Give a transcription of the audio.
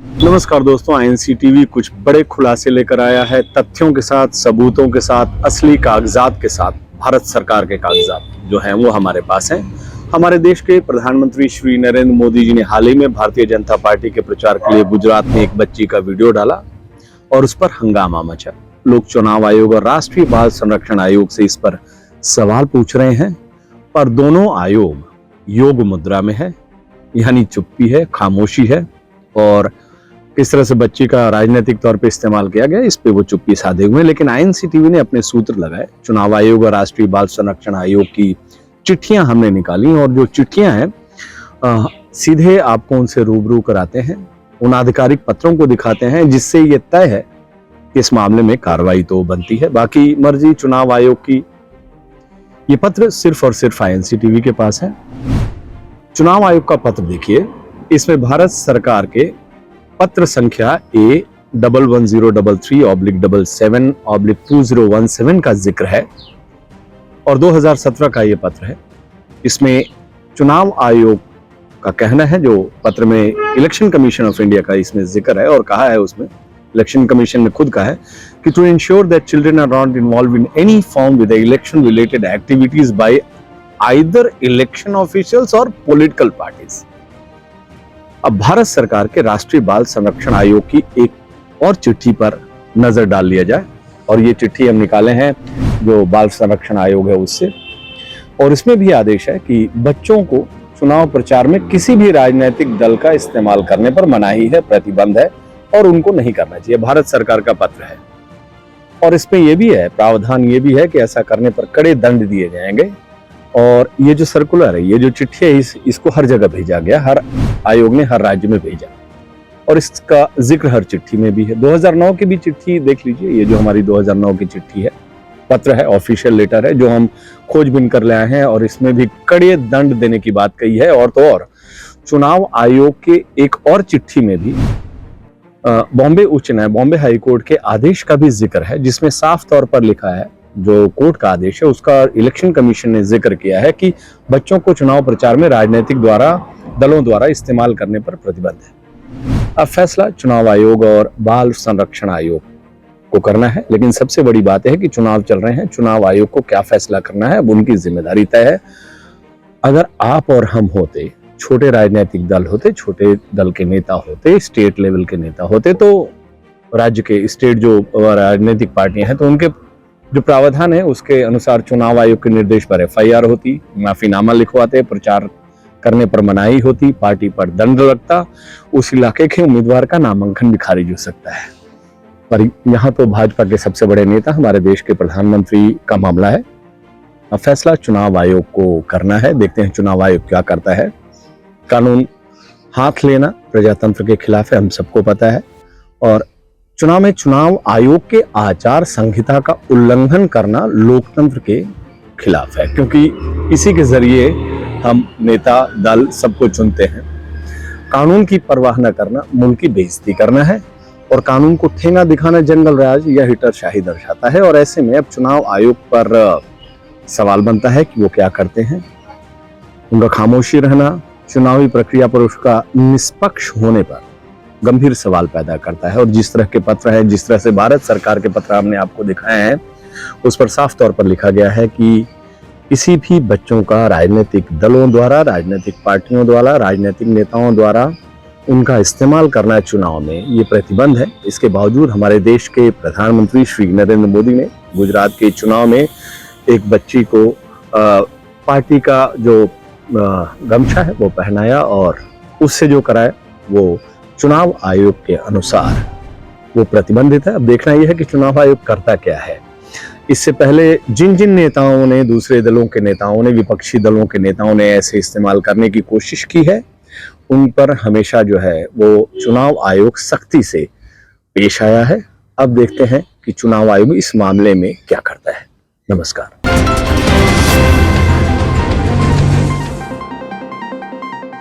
नमस्कार दोस्तों, INC TV कुछ बड़े खुलासे लेकर आया है। तथ्यों के साथ, सबूतों के साथ, असली कागजात के साथ। भारत सरकार के कागजात जो हैं वो हमारे पास हैं। हमारे देश के प्रधानमंत्री श्री नरेंद्र मोदी जी ने हाल ही में भारतीय जनता पार्टी के प्रचार के लिए गुजरात में एक बच्ची का वीडियो डाला और उस पर हंगामा मचा। लोग चुनाव आयोग और राष्ट्रीय बाल संरक्षण आयोग से इस पर सवाल पूछ रहे हैं, पर दोनों आयोग योग मुद्रा में है, यानी चुप्पी है, खामोशी है। और किस तरह से बच्ची का राजनीतिक तौर पे इस्तेमाल किया गया, इस पे वो चुप्पी साधे हुए। लेकिन आईएनसी टीवी ने अपने सूत्र लगाए। चुनाव आयोग और राष्ट्रीय बाल संरक्षण आयोग की चिट्ठियां हमने निकाली और जो चिट्ठियां हैं सीधे आपको उनसे रूबरू कराते हैं, उन आधिकारिक पत्रों को दिखाते हैं, जिससे ये तय है कि इस मामले में कार्रवाई तो बनती है। बाकी मर्जी चुनाव आयोग की। ये पत्र सिर्फ और सिर्फ आईएनसी टीवी के पास है। चुनाव आयोग का पत्र देखिए, इसमें भारत सरकार के पत्र संख्या A11033/77/2017 का जिक्र है और 2017 का ये पत्र है। इसमें चुनाव आयोग का कहना है, जो पत्र में इलेक्शन कमीशन ऑफ इंडिया का इसमें जिक्र है और कहा है, उसमें इलेक्शन कमीशन ने खुद कहा है कि to ensure that children are not involve in any form with election related activities by either election officials और पॉलिटिकल पार्टीज। अब भारत सरकार के राष्ट्रीय बाल संरक्षण आयोग की एक और चिट्ठी पर नजर डाल लिया जाए। और ये चिट्ठी हम निकाले हैं जो बाल संरक्षण आयोग है उससे, और इसमें भी आदेश है कि बच्चों को चुनाव प्रचार में किसी भी राजनीतिक दल का इस्तेमाल करने पर मनाही है, प्रतिबंध है और उनको नहीं करना चाहिए। भारत सरकार का पत्र है और इसमें यह भी है, प्रावधान ये भी है कि ऐसा करने पर कड़े दंड दिए जाएंगे। और ये जो सर्कुलर है, ये जो चिट्ठी है, इसको हर जगह भेजा गया, हर आयोग ने हर राज्य में भेजा और इसका जिक्र हर चिट्ठी में भी है। 2009 की भी चिट्ठी देख लीजिए, ये जो हमारी 2009 की चिट्ठी है, पत्र है, ऑफिशियल लेटर है, जो हम खोजबीन कर ले आए हैं और इसमें भी कड़े दंड देने की बात कही है। और तो और चुनाव आयोग के एक और चिट्ठी में भी बॉम्बे हाई कोर्ट के आदेश का भी जिक्र है, जिसमें साफ तौर पर लिखा है, जो कोर्ट का आदेश है उसका इलेक्शन कमीशन ने जिक्र किया है कि बच्चों को चुनाव प्रचार में राजनीतिक दलों द्वारा इस्तेमाल करने पर प्रतिबंध है। अब फैसला चुनाव आयोग और बाल संरक्षण आयोग को करना है, लेकिन सबसे बड़ी बात है कि चुनाव चल रहे हैं, चुनाव आयोग को क्या फैसला करना है वो उनकी जिम्मेदारी तय है। अगर आप और हम होते, छोटे राजनीतिक दल होते, छोटे दल के नेता होते, स्टेट लेवल के नेता होते, तो राज्य के स्टेट जो राजनीतिक पार्टियां हैं, तो उनके जो प्रावधान है उसके अनुसार चुनाव आयोग के निर्देश पर एफआईआर होती, माफीनामा लिखवाते, प्रचार करने पर मनाही होती, पार्टी पर दंड लगता, उस इलाके के उम्मीदवार का नामांकन भी खारिज हो सकता है। पर यहाँ तो भाजपा के सबसे बड़े नेता, हमारे देश के प्रधानमंत्री का मामला है। अब फैसला चुनाव आयोग को करना है। देखते हैं चुनाव आयोग क्या करता है। कानून हाथ लेना प्रजातंत्र के खिलाफ है, हम सबको पता है, और चुनाव आयोग के आचार संहिता का उल्लंघन करना लोकतंत्र के खिलाफ है, क्योंकि इसी के जरिए हम नेता दल सबको चुनते हैं। कानून की परवाह न करना मुल्क की बेइज्जती करना है और कानून को ठेंगा दिखाना जंगल राज या हिटलरशाही दर्शाता है। और ऐसे में अब चुनाव आयोग पर सवाल बनता है कि वो क्या करते हैं। उनका खामोशी रहना चुनावी प्रक्रिया पर उसका निष्पक्ष होने पर गंभीर सवाल पैदा करता है। और जिस तरह के पत्र है, जिस तरह से भारत सरकार के पत्र हमने आपको दिखाए हैं, उस पर साफ तौर पर लिखा गया है कि किसी भी बच्चों का राजनीतिक दलों द्वारा, राजनीतिक पार्टियों द्वारा, राजनीतिक नेताओं द्वारा उनका इस्तेमाल करना चुनाव में, ये प्रतिबंध है। इसके बावजूद हमारे देश के प्रधानमंत्री श्री नरेंद्र मोदी ने गुजरात के चुनाव में एक बच्ची को पार्टी का जो गमछा है वो पहनाया और उससे जो कराया वो चुनाव आयोग के अनुसार वो प्रतिबंधित है। अब देखना यह है कि चुनाव आयोग करता क्या है। इससे पहले जिन जिन नेताओं ने, दूसरे दलों के नेताओं ने, विपक्षी दलों के नेताओं ने ऐसे इस्तेमाल करने की कोशिश की है, उन पर हमेशा जो है वो चुनाव आयोग सख्ती से पेश आया है। अब देखते हैं कि चुनाव आयोग इस मामले में क्या करता है। नमस्कार।